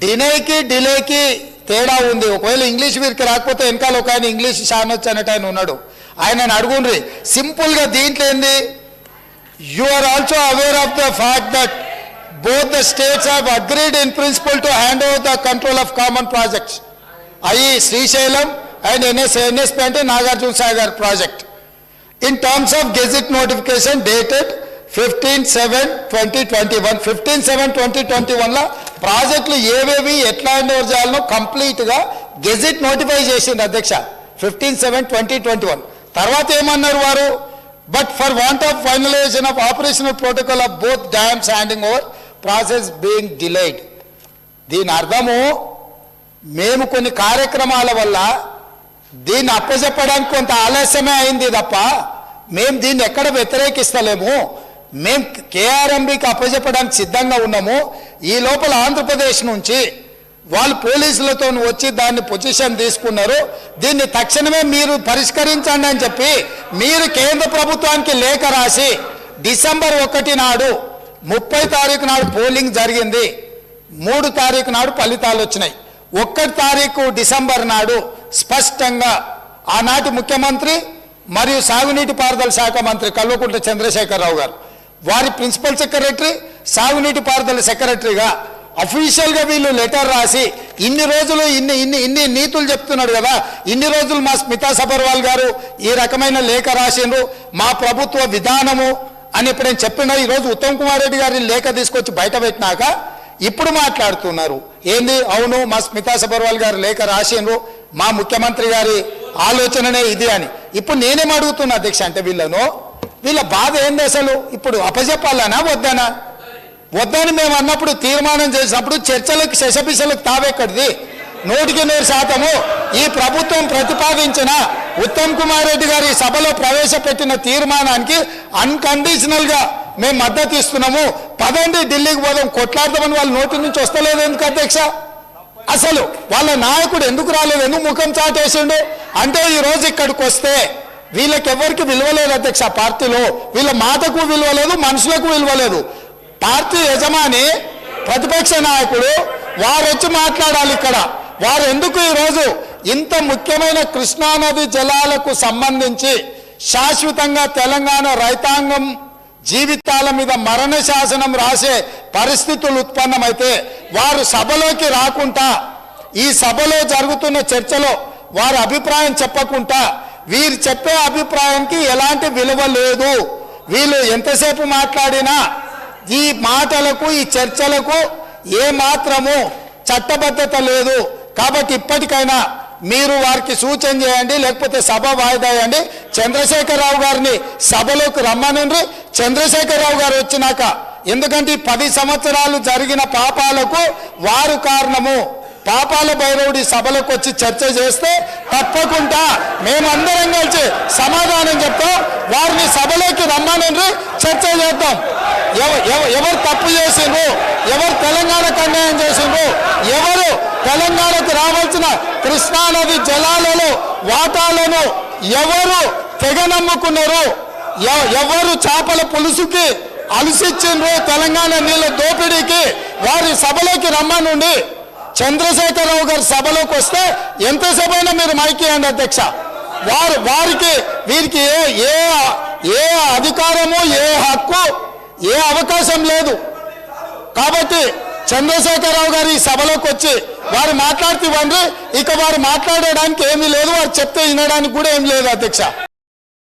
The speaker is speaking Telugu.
డినేకి డిలేకి తేడా ఉంది. ఒకవేళ ఇంగ్లీష్ వీరికి రాకపోతే వెనకాల ఒక ఆయన ఇంగ్లీష్ షానొచ్చు అన్నట్టు ఆయన ఉన్నాడు. ఆయనను అడుగుండ్రి. సింపుల్గా దీంట్లో ఏంది, you are also aware of the fact that both the states have agreed in principle to hand over the control of common projects, i.e. Srisailam and NSP ante Nagarjuna Sagar project, in terms of gazette notification dated 15/7/2021. 15/7/2021 la ప్రాజెక్టులు ఏవేవి ఎట్లా హ్యాండ్ ఓవర్ చేయాలనో కంప్లీట్గా గెజిట్ నోటిఫై చేసింది అధ్యక్ష 15/7/2021. తర్వాత ఏమన్నారు వారు, but for want of finalisation of operational protocol of both dams handing over process being delayed. దీని అర్థము మేము కొన్ని కార్యక్రమాల వల్ల దీన్ని అప్పచెప్పడానికి కొంత ఆలస్యమే అయింది తప్ప మేము దీన్ని ఎక్కడ వ్యతిరేకిస్తలేము. మేము కేఆర్ఎంబికి అప్పచెప్పడానికి సిద్ధంగా ఉన్నాము. ఈ లోపల ఆంధ్రప్రదేశ్ నుంచి వాళ్ళు పోలీసులతో వచ్చి దాన్ని పొజిషన్ తీసుకున్నారు. దీన్ని తక్షణమే మీరు పరిష్కరించండి అని చెప్పి మీరు కేంద్ర ప్రభుత్వానికి లేఖ రాసి డిసెంబర్ 1 నాడు 30 తారీఖు నాడు పోలింగ్ జరిగింది. 3 తారీఖు నాడు ఫలితాలు వచ్చినాయి. 1 తారీఖు డిసెంబర్ నాడు స్పష్టంగా ఆనాటి ముఖ్యమంత్రి మరియు సాగునీటి పారుదల శాఖ మంత్రి కల్వకుంట్ల చంద్రశేఖరరావు గారు, వారి ప్రిన్సిపల్ సెక్రటరీ, సాగునీటి పారుదల సెక్రటరీగా అఫీషియల్గా వీళ్ళు లెటర్ రాసి ఇన్ని రోజులు ఇన్ని నీతులు చెప్తున్నాడు కదా, ఇన్ని రోజులు మా స్మితా సబర్వాల్ గారు ఈ రకమైన లేఖ రాసిండ్రు, మా ప్రభుత్వ విధానము అని ఇప్పుడు నేను చెప్పిన ఈరోజు ఉత్తమ్ కుమార్ రెడ్డి గారిని లేఖ తీసుకొచ్చి బయట పెట్టినాక ఇప్పుడు మాట్లాడుతున్నారు ఏంది, అవును మా స్మితా సబర్వాల్ గారు లేఖ రాసిండ్రు, మా ముఖ్యమంత్రి గారి ఆలోచననే ఇది అని. ఇప్పుడు నేనేం అడుగుతున్నా అధ్యక్ష అంటే వీళ్ళ బాధ ఏంది అసలు, ఇప్పుడు అప్పచెప్పాలనా వద్దనా? వద్దని మేము అన్నప్పుడు తీర్మానం చేసినప్పుడు చర్చలకు శశపిశలకు తావెక్కడిది? 100% ఈ ప్రభుత్వం ప్రతిపాదించిన ఉత్తమ్ కుమార్ రెడ్డి గారి సభలో ప్రవేశపెట్టిన తీర్మానానికి అన్కండిషనల్గా మేము మద్దతు ఇస్తున్నాము. పదండి ఢిల్లీకి పోదాం కొట్లాడదామని వాళ్ళ నోటి నుంచి వస్తలేదు ఎందుకు అధ్యక్ష? అసలు వాళ్ళ నాయకుడు ఎందుకు రాలేదు, ఎందుకు ముఖం చాటేసిండు అంటే ఈరోజు ఇక్కడికి వస్తే వీళ్ళకెవరికి విలువలేదు అధ్యక్ష. పార్టీలో వీళ్ళ మాటకు విలువలేదు, మనుషులకు విలువలేదు. పార్టీ యజమాని ప్రతిపక్ష నాయకుడు వారు వచ్చి మాట్లాడాలి ఇక్కడ. వారు ఎందుకు ఈరోజు ఇంత ముఖ్యమైన కృష్ణానది జలాలకు సంబంధించి శాశ్వతంగా తెలంగాణ రైతాంగం జీవితాల మీద మరణ శాసనం రాసే పరిస్థితులు ఉత్పన్నమైతే వారు సభలోకి రాకుండా, ఈ సభలో జరుగుతున్న చర్చలో వారి అభిప్రాయం చెప్పకుండా, వీరు చెప్పే అభిప్రాయానికి ఎలాంటి విలువ లేదు. వీళ్ళు ఎంతసేపు మాట్లాడినా ఈ మాటలకు ఈ చర్చలకు ఏమాత్రము చట్టబద్ధత లేదు. కాబట్టి ఇప్పటికైనా మీరు వారికి సూచన చేయండి, లేకపోతే సభ వాయిదా వేయండి. చంద్రశేఖరరావు గారిని సభలోకి రమ్మనండి. చంద్రశేఖరరావు గారు వచ్చినాక, ఎందుకంటే 10 సంవత్సరాలు జరిగిన పాపాలకు వారు కారణము. పాపాల భైరవుడి సభలోకి వచ్చి చర్చ చేస్తే తప్పకుండా మేమందరం కలిసి సమాధానం చెప్తాం. వారిని సభలోకి రమ్మనండి, చర్చ చేద్దాం. ఎవరు తప్పు చేసిండ్రు, ఎవరు తెలంగాణకు అన్యాయం చేసిండ్రు, ఎవరు తెలంగాణకు రావాల్సిన కృష్ణానది జలాలలో వాటాలను ఎవరు తెగనమ్ముకున్నారు, ఎవరు చేపల పులుసుకి అలసిచ్చిండ్రు తెలంగాణ నీళ్ళ దోపిడీకి, వారి సభలోకి రమ్మనుండి. చంద్రశేఖరరావు గారి సభలోకి వస్తే ఎంతసేపైనా మీరు మైకేయండి అధ్యక్ష. వారికి వీరికి ఏ అధికారము, ఏ హక్కు, ఏ అవకాశం లేదు. కాబట్టి చంద్రశేఖరరావు గారు ఈ సభలోకి వచ్చి వారు మాట్లాడుతూ ఇవ్వండి. ఇక వారు మాట్లాడడానికి ఏమీ లేదు, వారు చెప్తే వినడానికి కూడా ఏం లేదు అధ్యక్ష.